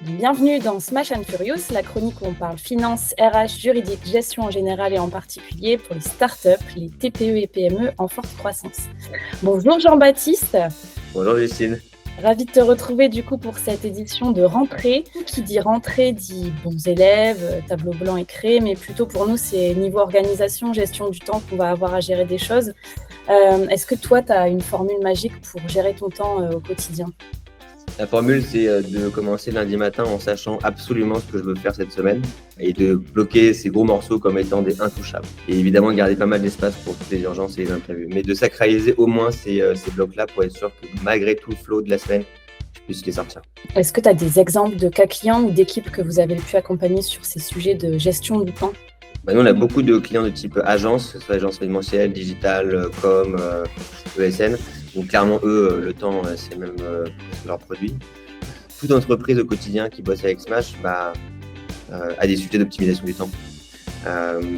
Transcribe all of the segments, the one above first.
Bienvenue dans Smash and Furious, la chronique où on parle finance, RH, juridique, gestion en général et en particulier pour les startups, les TPE et PME en forte croissance. Bonjour Jean-Baptiste. Bonjour Justine. Ravie de te retrouver du coup pour cette édition de rentrée. Qui dit rentrée dit bons élèves, tableau blanc est créé, mais plutôt pour nous c'est niveau organisation, gestion du temps qu'on va avoir à gérer des choses. Est-ce que toi tu as une formule magique pour gérer ton temps au quotidien ? La formule, c'est de commencer lundi matin en sachant absolument ce que je veux faire cette semaine et de bloquer ces gros morceaux comme étant des intouchables. Et évidemment, de garder pas mal d'espace pour toutes les urgences et les imprévus. Mais de sacraliser au moins ces blocs-là pour être sûr que malgré tout le flow de la semaine, je puisse les sortir. Est-ce que tu as des exemples de cas clients ou d'équipes que vous avez pu accompagner sur ces sujets de gestion du temps ? Nous, on a beaucoup de clients de type agence, que ce soit agence événementielle, digital, com, ESN. Donc clairement, eux, le temps, c'est même leur produit. Toute entreprise au quotidien qui bosse avec Smash a des sujets d'optimisation du temps,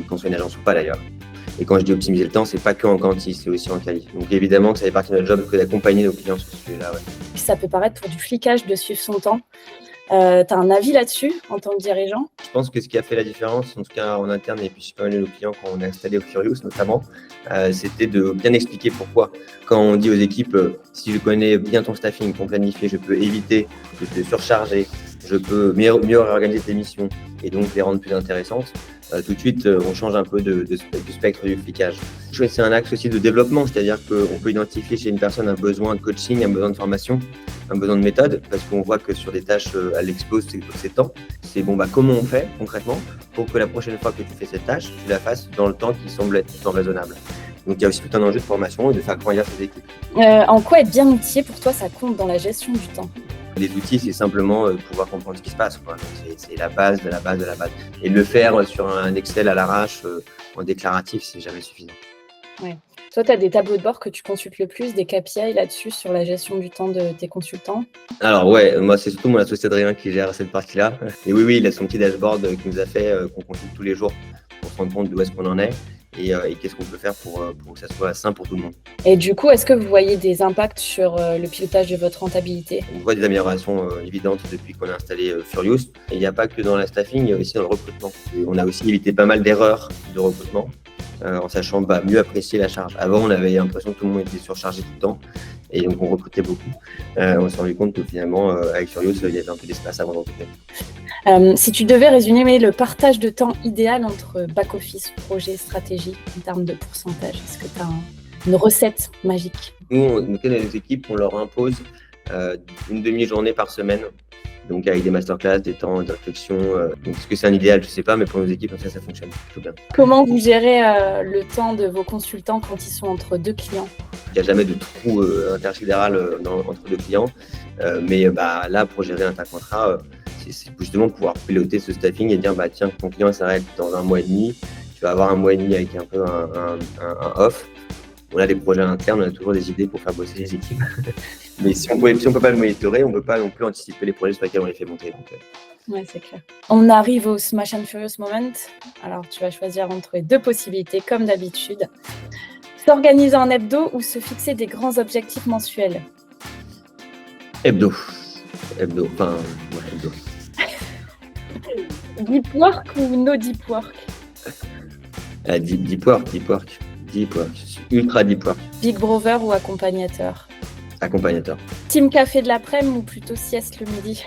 qu'on soit une agence ou pas d'ailleurs. Et quand je dis optimiser le temps, c'est pas que en quanti, c'est aussi en quali. Donc évidemment que ça fait partie de notre job que d'accompagner nos clients sur ce sujet-là. Ouais. Ça peut paraître pour du flicage de suivre son temps. Tu as un avis là-dessus en tant que dirigeant ? Je pense que ce qui a fait la différence, en tout cas en interne et puis chez pas mal de nos clients quand on est installé au Furious notamment, c'était de bien expliquer pourquoi. Quand on dit aux équipes, si je connais bien ton staffing, ton planifié, je peux éviter de te surcharger, je peux mieux réorganiser tes missions et donc les rendre plus intéressantes. Tout de suite, on change un peu du spectre du flicage. C'est un axe aussi de développement, c'est-à-dire qu'on peut identifier chez une personne un besoin de coaching, un besoin de formation, un besoin de méthode, parce qu'on voit que sur des tâches, elle expose ses temps. C'est comment on fait concrètement pour que la prochaine fois que tu fais cette tâche, tu la fasses dans le temps qui semble être tout le temps raisonnable. Donc il y a aussi tout un enjeu de formation et de faire grandir ces équipes. En quoi être bien outillé pour toi, ça compte dans la gestion du temps ? Les outils, c'est simplement pouvoir comprendre ce qui se passe, quoi. C'est la base de la base de la base. Et le faire sur un Excel à l'arrache, en déclaratif, c'est jamais suffisant. Ouais. Toi, tu as des tableaux de bord que tu consultes le plus, des KPI là-dessus sur la gestion du temps de tes consultants ? Alors ouais, moi c'est surtout mon associé Adrien qui gère cette partie-là. Et oui, il a son petit dashboard qui nous a fait, qu'on consulte tous les jours pour se rendre compte d'où est-ce qu'on en est et qu'est-ce qu'on peut faire pour que ça soit sain pour tout le monde. Et du coup, est-ce que vous voyez des impacts sur le pilotage de votre rentabilité ? On voit des améliorations évidentes depuis qu'on a installé Furious. Et il n'y a pas que dans la staffing, il y a aussi dans le recrutement. Et on a aussi évité pas mal d'erreurs de recrutement en sachant mieux apprécier la charge. Avant, on avait l'impression que tout le monde était surchargé tout le temps et donc on recrutait beaucoup. On s'est rendu compte que finalement, avec Furious, il y avait un peu d'espace avant de recruter. Si tu devais résumer le partage de temps idéal entre back-office, projet, stratégie, en termes de pourcentage, est-ce que tu as une recette magique ? Nous, nos équipes, on leur impose une demi-journée par semaine, donc avec des masterclass, des temps de réflexion. Donc, est-ce que c'est un idéal ? Je ne sais pas, mais pour nos équipes, ça fonctionne plutôt bien. Comment vous gérez le temps de vos consultants quand ils sont entre deux clients ? Il n'y a jamais de trou intersidéral entre deux clients, mais là, pour gérer l'intercontrat, c'est justement pouvoir piloter ce staffing et dire tiens, ton client s'arrête dans un mois et demi, tu vas avoir un mois et demi avec un peu un off. On a des projets internes, on a toujours des idées pour faire bosser les équipes. Mais si on peut pas le monitorer, on peut pas non plus anticiper les projets sur lesquels on les fait monter. Ouais, c'est clair. On arrive au Smash and Furious moment. Alors, tu vas choisir entre les deux possibilités, comme d'habitude. S'organiser en hebdo ou se fixer des grands objectifs mensuels ? Hebdo. Hebdo. Deep work ou no deep work ? Deep work. Ultra deep work. Big brother ou accompagnateur ? Accompagnateur. Team café de l'après-midi ou plutôt sieste le midi ?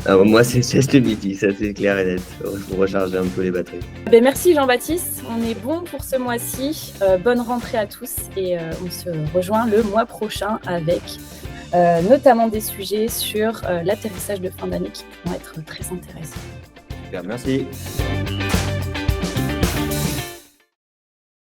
Moi, c'est sieste le midi, ça c'est clair et net. Pour recharger un peu les batteries. Merci Jean-Baptiste, on est bon pour ce mois-ci. Bonne rentrée à tous et on se rejoint le mois prochain avec notamment des sujets sur l'atterrissage de fin d'année qui pourront être très intéressants. Super, merci.